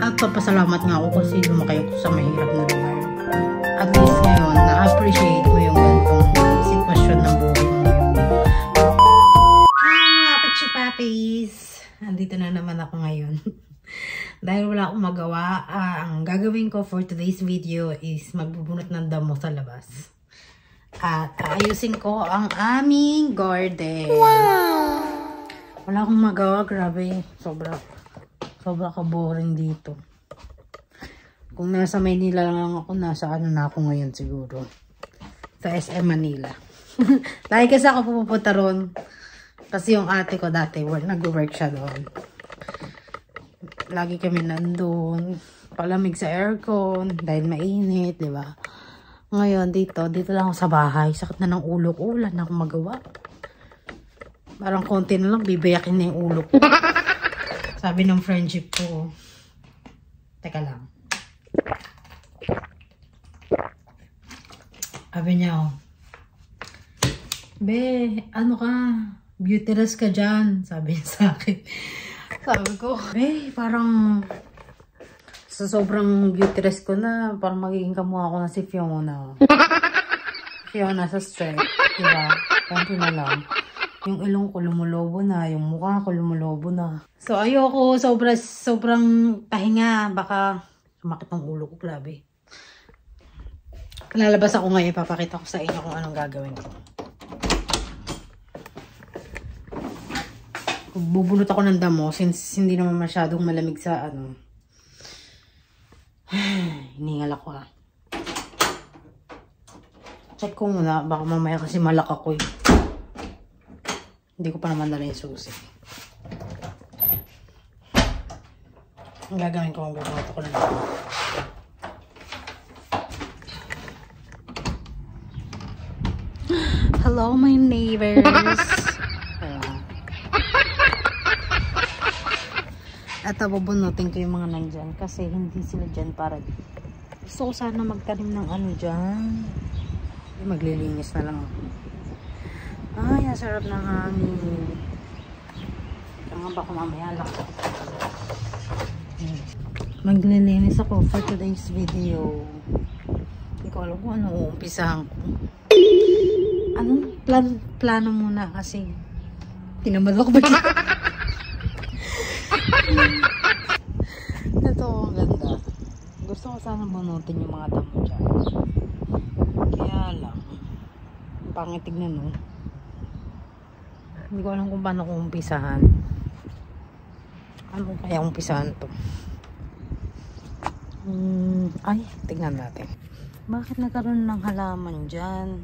At papasalamat nga ako kasi lumaki ako sa mahirap na lugar. At least ngayon, na-appreciate mo yung ganitong sitwasyon ng buhay mo ngayon. Hi mga Pichipapis! Andito na naman ako ngayon. Dahil wala akong magawa, ang gagawin ko for today's video is magbubunot ng damo sa labas. At ayusin ko ang aming garden. Wow! Wala akong magawa, grabe. Sobra ka boring dito. Kung nasa Maynila lang ako, nasa ano na ako ngayon siguro. Sa SM Manila. Lagi kasi ako pupunta ron. Kasi yung ate ko dati, nag-work siya doon. Lagi kami nandun. Palamig sa aircon. Dahil mainit, di ba? Ngayon, dito lang ako sa bahay. Sakit na ng ulo ko. Wala na akong magawa. Parang konti na lang, bibayakin na yung ulo ko. Sabi ng friendship ko, teka lang. Sabi niya, be, ano ka? Beautyrest ka dyan. Sabi niya sa akin. Sabi ko, be, parang sa sobrang beautyrest ko na, parang magiging kamukha ko na si Fiona. Fiona sa straight. Diba? Konti na lang. Yung ilong ko lumulobo na, yung mukha ko lumulobo na. So, ayoko, sobrang pahinga. Baka sumakit ng ulo ko, grabe. Lalabas ako ngayon, papakita ko sa inyo kung anong gagawin ko. Bubunot ako ng damo, since hindi naman masyadong malamig sa ano. Hiningal ako Check ko muna, baka mamaya kasi malak ako eh. Hindi ko pa naman dala yung susi. Ang gagawin ko, magbubunot ako ng damo. Hello, my neighbors. At bubunutin ko yung mga nandyan kasi hindi sila dyan para gusto ko sana magtanim ng ano dyan. Maglilinis na lang ako. Ay, ang sarap ng hangin. Kaya ba kung mamaya lang. Maglilinis ako for today's video. Hindi ko alam kung ano uumpisahan ko. Anong plano muna kasi tinamad ako ba? Ito, ang ganda. Gusto ko sana bunutin yung mga damo dyan. Kaya lang, pangit tignan no. Hindi ko alam kung paano ko umpisahan. Ano kaya umpisahan to? Ay, tignan natin. Bakit nagkaroon ng halaman dyan?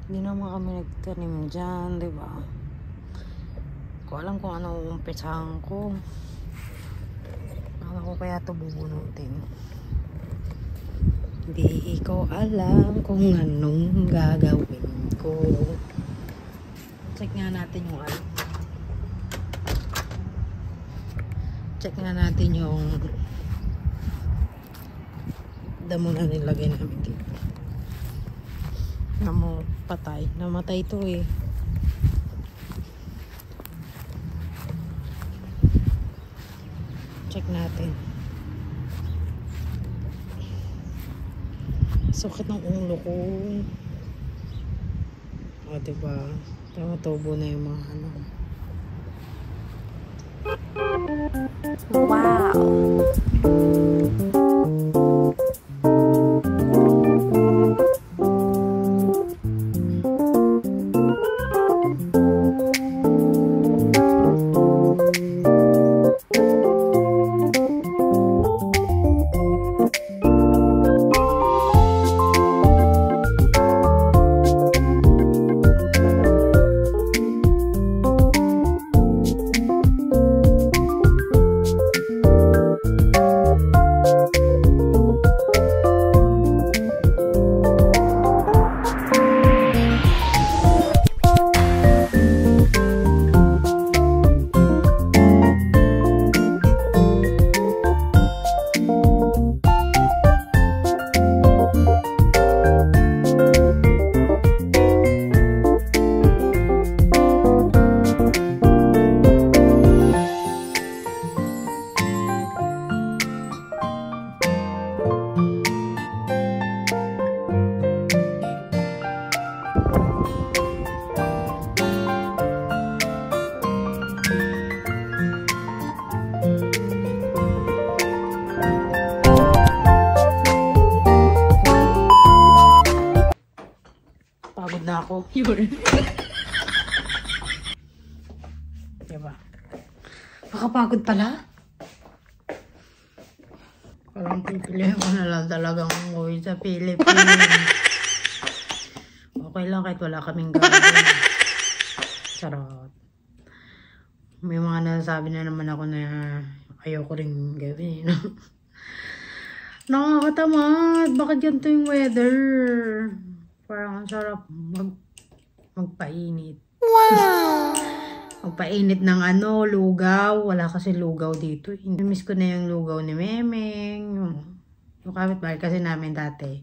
Hindi naman kami nagtanim dyan, diba? Hindi ko alam kung ano umpisahan ko. Ano ko kaya ito bubunutin? Hindi ko alam kung anong gagawin ko. Check nga natin yung ano. Check nga natin yung damo na nilagay namin dito. Namo, patay. Namatay ito eh. Check natin. Sakit ng ulo ko. O, diba? Tumatubo na yung mga ano. Wow! Pagod na ako. Diba? Makapagod pala. Parang pipilihan ko na lang talagang umuwi sa Philippines. Okay lang kahit wala kaming gawin. Charot. May mga nasasabi na naman ako na ayoko rin gawin. Nakakatamad. Bakit ganito yung weather? Parang ang sarap magpainit. Wow! Magpainit ng ano, lugaw. Wala kasi lugaw dito. Miss ko na yung lugaw ni Memeng. Yung kapitbahay kasi namin dati.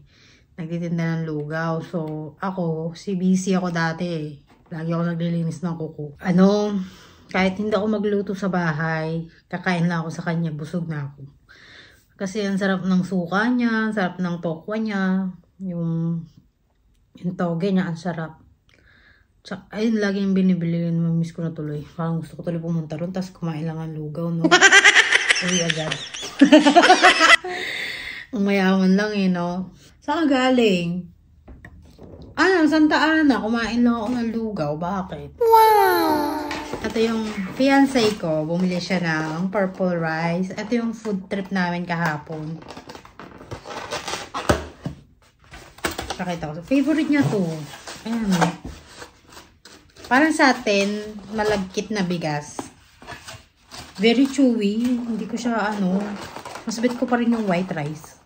Nagtitinda ng lugaw. So, ako, si busy ako dati. Lagi ako naglilinis ng kuko. Ano, kahit hindi ako magluto sa bahay, kakain lang ako sa kanya, busog na ako. Kasi ang sarap ng suka niya, ang sarap ng tokwa niya, yung toge niya, ang sarap. Tsaka, ayun, lagi yung binibili yun. Mamiss ko na tuloy. Parang gusto ko tuloy pumunta ron. Tapos kumain lang ang lugaw, no? Uwi agad. Ang mayaman lang eh, no? Saan ka galing? Santa Ana. Kumain lang ako ng lugaw. Bakit? Wow! Ito yung fiancé ko. Bumili siya ng purple rice. Ito yung food trip namin kahapon. Pakita ko. Favorite niya to. Ayan. Parang sa atin, malagkit na bigas. Very chewy. Hindi ko siya, mas bet ko pa rin yung white rice.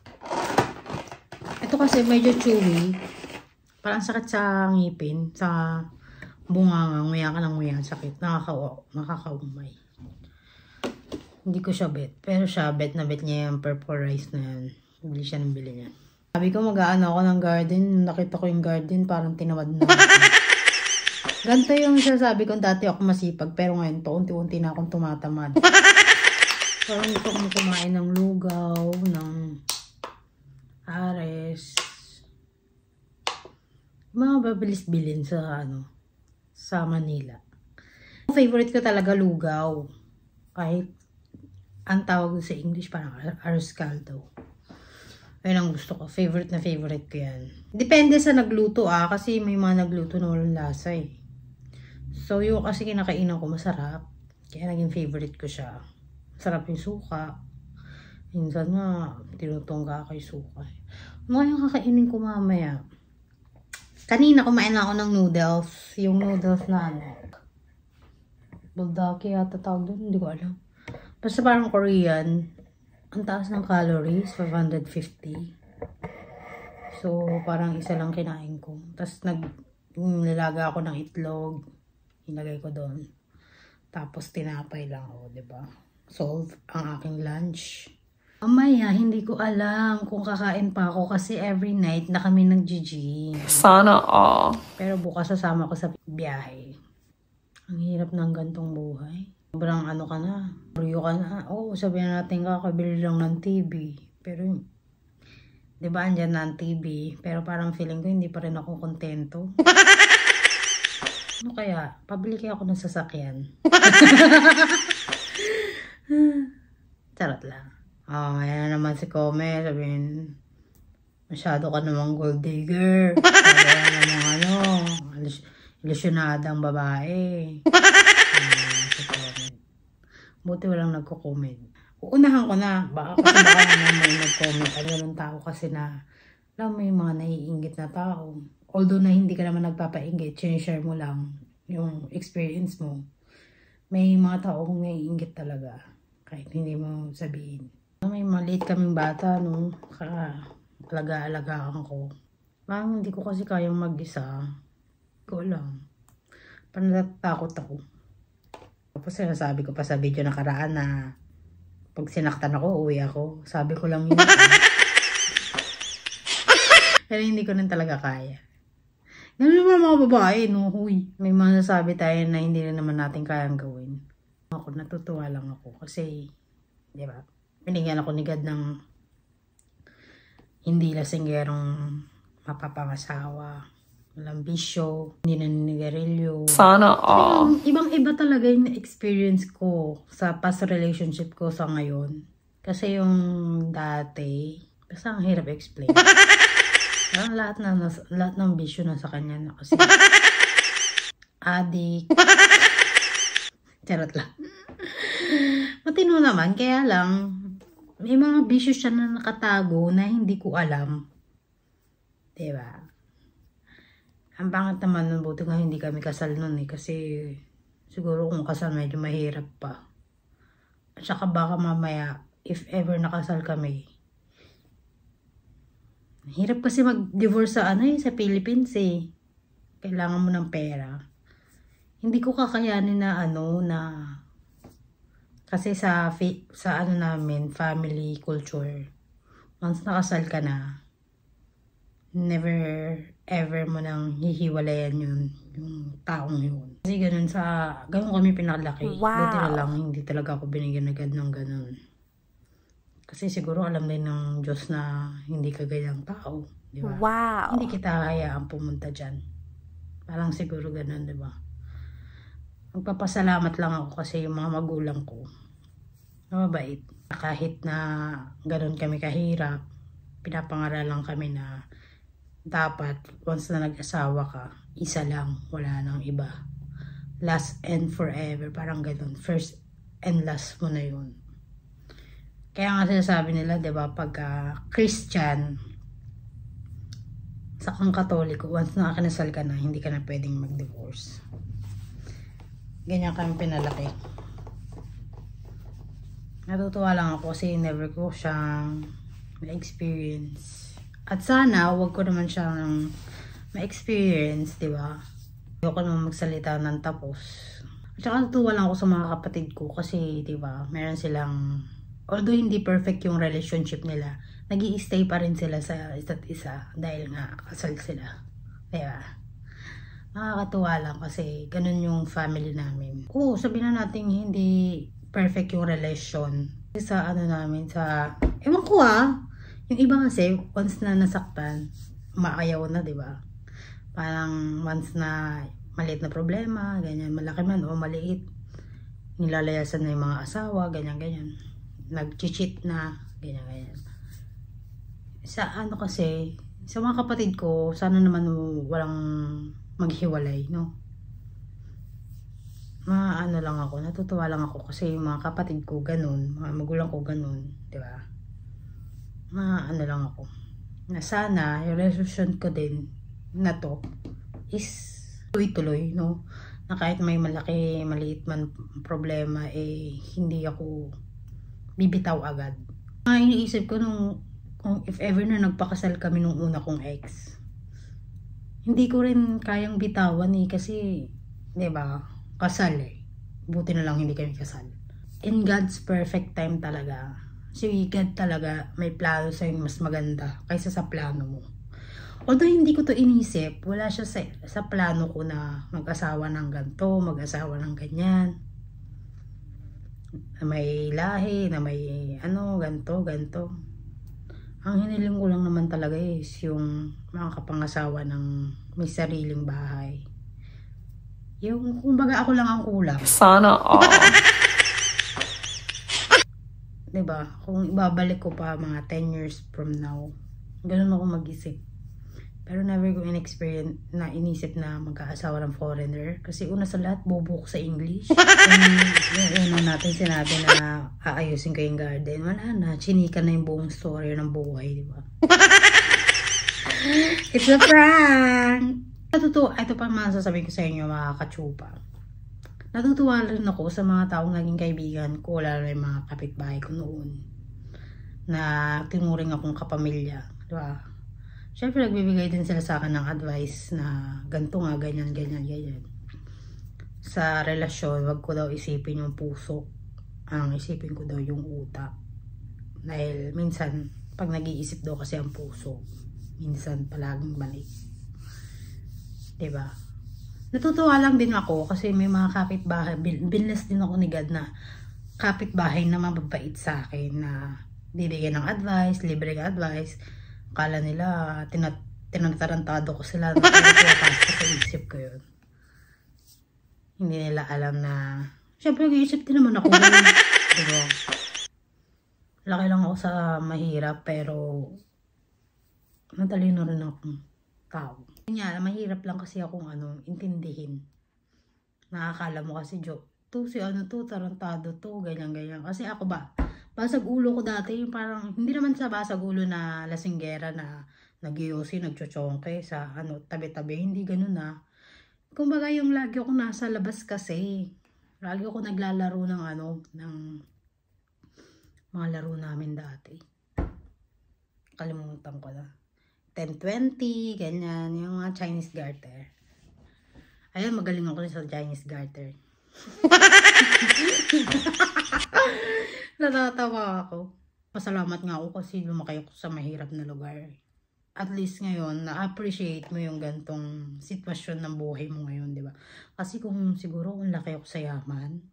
Ito kasi medyo chewy. Parang sakit sa ngipin. Sa bunganga. Nguya ka ng nguya. Sakit. Nakakaumay. Hindi ko siya bet. Pero siya, bet na bet niya yung purple rice na yan. Bili siya ng bili niya. Sabi ko mag-aano ako ng garden. Nakita ko yung garden. Parang tinawad na. Ganito yung sasabi ko dati ako masipag. Pero ngayon to, unti-unti na akong tumatamad. Parang gusto kong kumain ng lugaw, ng ares. Mga babilis bilhin sa sa Manila. Favorite ko talaga lugaw. Kahit ang tawag sa English parang ares caldo. Ayun ang gusto ko. Favorite na favorite ko yan. Depende sa nagluto kasi may mga nagluto na walang lasa eh. So yung kasi kinakainan ko masarap. Kaya naging favorite ko siya. Masarap yung suka. Minsan nga tinutungga kay suka. Ano yung kakainin ko mamaya? Kanina kumain na ako ng noodles. Yung noodles na Buldaki yata tawag doon. Hindi ko alam. Basta parang Korean. Ang taas ng calories. 550. So parang isa lang kinain ko. Tapos nilaga ako ng itlog. Ilagay ko doon. Tapos tinapay lang ako, 'di ba? Solve ang aking lunch. Mamaya, hindi ko alam kung kakain pa ako kasi every night na kami nag-gym. Sana all. Pero bukas sasama ko sa biyahe. Ang hirap ng gantong buhay. Sobrang ka na. Buryo ka na. Oo, sabihin natin kakabili lang ng TV. Pero Di ba andyan na ang TV, pero parang feeling ko hindi pa rin ako kontento. Ano kaya? Pabili kaya ako ng sasakyan. Charot lang. Oh, ayan na naman si Come. Sabihin, masyado ka namang gold digger. Kaya namang ano, ilusyonadang babae. Si Come. Buti walang nagko-comment. Uunahan ko na. Baka naman may nag-comment. Ganun tao kasi na, alam mo yung mga naiinggit na tao. Although na hindi ka naman nagpapainggit, sinishare mo lang yung experience mo. May mga taong naiinggit talaga. Kahit hindi mo sabihin. May maliit kaming bata, no? Alaga-alagaan ko. Parang hindi ko kasi kayang mag-isa. Ko lang. Parang natatakot ako. Tapos sinasabi ko pa sa video nakaraan na pag sinaktan ako, uwi ako. Sabi ko lang yun. Pero hindi ko rin talaga kaya. Ganun naman mga babae, no? Huy. May mga nasabi tayo na hindi rin naman natin kayang gawin. Ako, natutuwa lang ako. Kasi, di ba? Binigyan ako ni God ng hindi lasinggerong mapapangasawa. Walang bisyo, hindi naninigarilyo. Sana all. Ibang-iba talaga yung experience ko sa past relationship ko sa ngayon. Kasi yung dati, basta ang hirap explain. lahat ng bisyo na sa kanya na kasi adik. Charot lang. Matino naman, kaya lang may mga bisyo siya na nakatago na hindi ko alam. Diba? Ang pangit naman nun, buti nga hindi kami kasal nun eh. Kasi siguro kung kasal medyo mahirap pa. At saka baka mamaya, if ever nakasal kami, hirap kasi mag-divorce sa sa Philippines eh. Kailangan mo ng pera. Hindi ko kakayanin na kasi sa namin, family culture, once nakasal ka na, never ever mo nang hihiwalayan yung taong yun. Kasi ganun kami pinakalaki. Wow. Buti na lang, hindi talaga ako binigyan agad ng ganun. Kasi siguro alam din ng Diyos na hindi ka ganyang tao. Di ba? Wow. Hindi kita hayaan pumunta dyan. Parang siguro ganun, di ba? Magpapasalamat lang ako kasi yung mga magulang ko, mabait. Kahit na ganun kami kahirap, pinapangaralan kami na dapat once na nag-asawa ka, isa lang, wala nang iba. Last and forever, parang ganun. First and last mo na yun. Kaya nga sinasabi nila, diba, pagka Christian, sa kang Katoliko, once na kinasal ka na, hindi ka na pwedeng mag-divorce. Ganyan kami pinalaki. Natutuwa lang ako kasi never ko siyang na-experience. At sana, wag ko naman siyang ma-experience, di ba? Ayoko naman magsalita ng tapos. At saka natutuwa lang ako sa mga kapatid ko kasi, di ba, meron silang, although hindi perfect yung relationship nila, nag-i-stay pa rin sila sa isa't isa dahil nga kasal sila. Di ba? Nakakatuwa lang kasi ganun yung family namin. Oo, sabihin na natin hindi perfect yung relation. Sa namin, ewan ko yung iba kasi, once na nasaktan, maayaw na, di ba? Parang once na maliit na problema, ganyan, malaki man o maliit, nilalayasan na yung mga asawa, ganyan. Nag-cheat na, ganyan. Sa kasi, sa mga kapatid ko, sana naman walang maghiwalay, no? Lang ako, natutuwa lang ako kasi yung mga kapatid ko ganun, mga magulang ko ganun, di ba? Lang ako, na sana yung resolution ko din na to is tuloy-tuloy, no? Na kahit may maliit man problema, hindi ako bibitaw agad. Iniisip ko kung if ever na nagpakasal kami nung una kong ex, hindi ko rin kayang bitawan kasi, di ba, kasal buti na lang hindi kami kasal. In God's perfect time talaga. Si God talaga may plano sa'yo mas maganda kaysa sa plano mo. Although hindi ko to inisip, wala siya sa plano ko na mag-asawa ng ganito, mag-asawa ng ganyan. Na may lahi, na may ganito. Ang hiniling ko lang naman talaga is yung mga kapangasawa ng may sariling bahay. Yung kumbaga ako lang ang kulang. Sana all. Diba? Kung ibabalik ko pa mga 10 years from now, ganun ako mag-isip. Pero never ko in-experience na inisip na magkaasawa ng foreigner. Kasi una sa lahat, bobo ko sa English. Yung una natin sinabi na aayusin ko yung garden. Wala na, chinika na yung buong story ng buhay, diba? It's a prank! Natutuwa, ito pa masasabihin ko sa inyo mga kachupa. Natutuwa rin ako sa mga taong naging kaibigan ko, lalo na yung mga kapitbahay ko noon. Na tinuring akong kapamilya, diba? Siyempre, nagbibigay din sila sa akin ng advice na ganito nga, ganyan, ganyan, ganyan. Sa relasyon, wag ko daw isipin yung puso. Ang isipin ko daw yung utak. Dahil minsan, pag nag-iisip daw kasi ang puso, minsan palaging mali. Diba? Natutuwa lang din ako kasi may mga kapitbahay, binless din ako ni God na kapitbahay na mababait sa akin na bibigyan ng advice, libreng advice. Akala nila, tinatarantado ko sila. Nakapapasok sa isip ko yun. Hindi nila alam na, syempre nag-iisip din naman ako. Diba? Laki lang ako sa mahirap, pero matalino rin akong tao. Kanya, mahirap lang kasi akong intindihin. Nakakala mo kasi, si tarantado to, ganyan-ganyan. Kasi ako ba, basag ulo ko dati, yung parang, hindi naman sa basag ulo na lasinggera na nag-iusi, nagchochongke sa tabi-tabi, hindi ganun na. Kumbaga yung lagi ako nasa labas kasi, lagi ako naglalaro ng ng mga laro namin dati. Kalimutan ko na. 10-20, ganyan, yung mga Chinese garter. Ayun, magaling ako sa Chinese garter. Natatawa ako. Pasalamat nga ako kasi lumaki ako sa mahirap na lugar. At least ngayon, na-appreciate mo yung gantong sitwasyon ng buhay mo ngayon, di ba? Kasi kung siguro, kung laki ako sa yaman,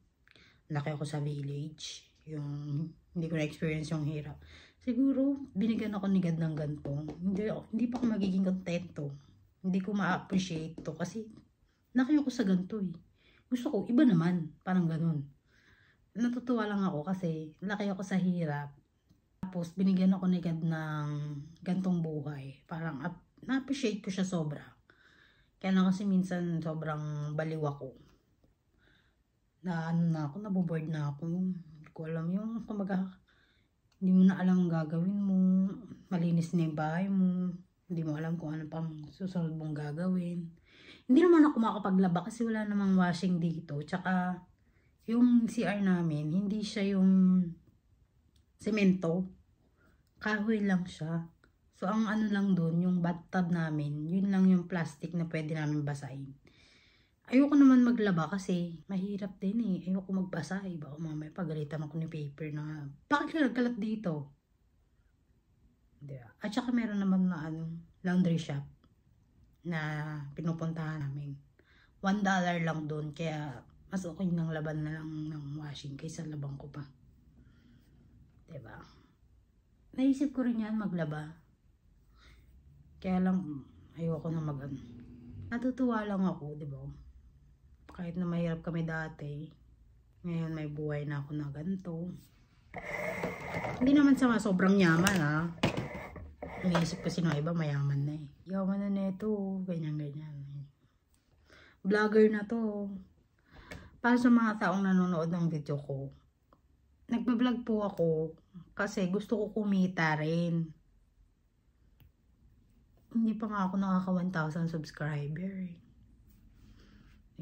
laki ako sa village, yung hindi ko na-experience yung hirap, siguro, binigyan ako ni God ng gantong. Hindi pa ako magiging kontento. Hindi ko ma-appreciate to kasi laki ako sa ganto eh. Gusto ko, iba naman. Parang ganun. Natutuwa lang ako kasi laki ako sa hirap. Tapos, binigyan ako ni God ng gantong buhay. Parang, na-appreciate ko siya sobra. Kaya na kasi minsan, sobrang baliw ako. Na ako, naboboard na ako. Hindi ko alam yung, kumaga, hindi mo na alam ang gagawin mo. Malinis na yung bahay mo. Hindi mo alam kung ano pang susunod mong gagawin. Hindi naman ako makapaglaba kasi wala namang washing dito. Tsaka, yung CR namin, hindi siya yung semento. Kahoy lang siya. So, ang lang doon, yung bathtub namin, yun lang yung plastic na pwede namin basahin. Ayoko naman maglaba kasi mahirap din eh. Ayoko magbasa eh. Baka mamaya pagalitan ako ni paper na, bakit nagkalat dito? At saka meron naman na laundry shop na pinupuntahan namin. $1 lang doon. Kaya mas okay nang laban na lang ng washing kaysa labang ko pa. Diba? Naisip ko rin yan maglaba. Kaya lang ayoko na Natutuwa lang ako, diba? Kahit na mahirap kami dati, ngayon may buhay na ako na ganito. Hindi naman sa sobrang yaman ha. Iniisip kasi ng iba mayaman na eh. Yaman na neto, ganyan-ganyan. Vlogger na to. Para sa mga taong nanonood ng video ko, nagbablog po ako kasi gusto ko kumita rin. Hindi pa nga ako nakaka 1,000 subscriber eh.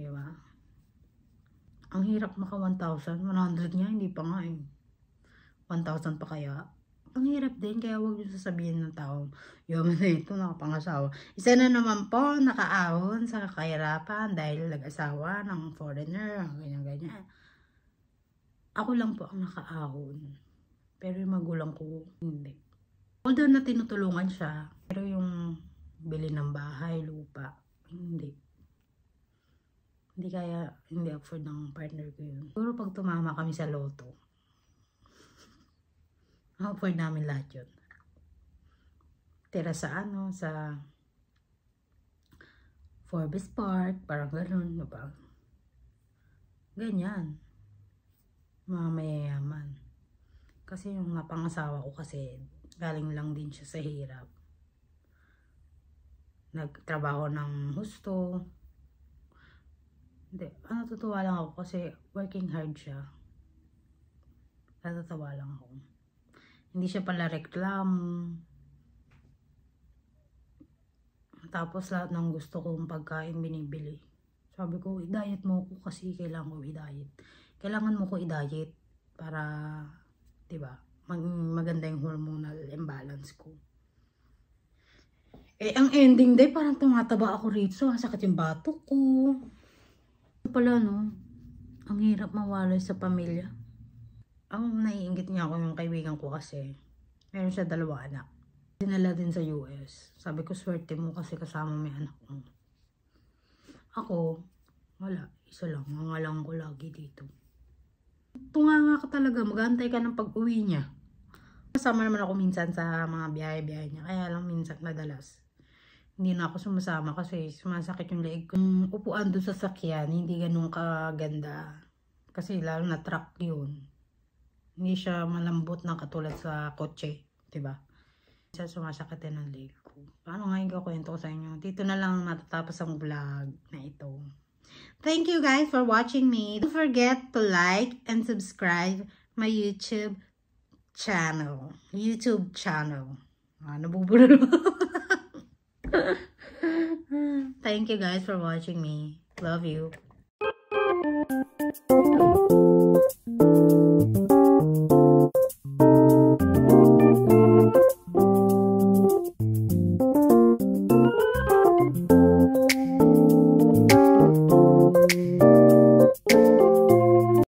Diba? Ang hirap maka 1,000. 100 nga, hindi pa nga eh. 1,000 pa kaya. Ang hirap din, kaya huwag yung sasabihin ng tao, yaman na ito, nakapangasawa. Isa na naman po, nakaahon sa kahirapan dahil nag-asawa ng foreigner, ganyan-ganyan. Ako lang po ang nakaahon. Pero yung magulang ko, hindi. Although na tinutulungan siya, pero yung bili ng bahay, lupa, hindi. Hindi afford ng partner ko yun. Siguro pag tumama kami sa loto, afford namin lahat yun. tira sa ano, sa Forbes Park, parang ganun, diba? Ganyan. Mga mayayaman. Kasi yung napangasawa ko kasi, galing lang din siya sa hirap. Nagtrabaho ng husto. Hindi, natutuwa lang ako kasi working hard siya. Natutuwa lang ako. Hindi siya pala reklamo. Tapos lahat ng gusto kong pagkain binibili. Sabi ko, i-diet mo ko kasi kailangan ko i-diet. Kailangan mo ko i-diet para, diba, maganda yung hormonal imbalance ko. Eh, ang ending day, parang tumataba ako rito. Ang sakit yung batok ko. Pala, no? Ang hirap mawalay sa pamilya. Ang naiingit niya ako yung kaibigan ko kasi meron siya 2 anak. Dinala din sa US. Sabi ko, swerte mo kasi kasama may anak mo. Ako, wala. Isa lang. Mangalang ko lagi dito. Tunganga ka talaga. Mag-aantay ka ng pag-uwi niya. Kasama naman ako minsan sa mga biyahe-biyahe niya. Kaya lang minsan madalas. Hindi na ako sumasama kasi sumasakit yung leeg ko. Yung upuan doon sa sakyan, hindi ganun kaganda. Kasi lalo na truck yun. Hindi siya malambot na katulad sa kotse. Diba? Sa sumasakit din ang leg ko. Paano nga yung kwento ko sa inyo? Dito na lang matatapos ang vlog na ito. Thank you guys for watching me. Don't forget to like and subscribe my YouTube channel. Nabubura Thank you guys for watching me. Love you.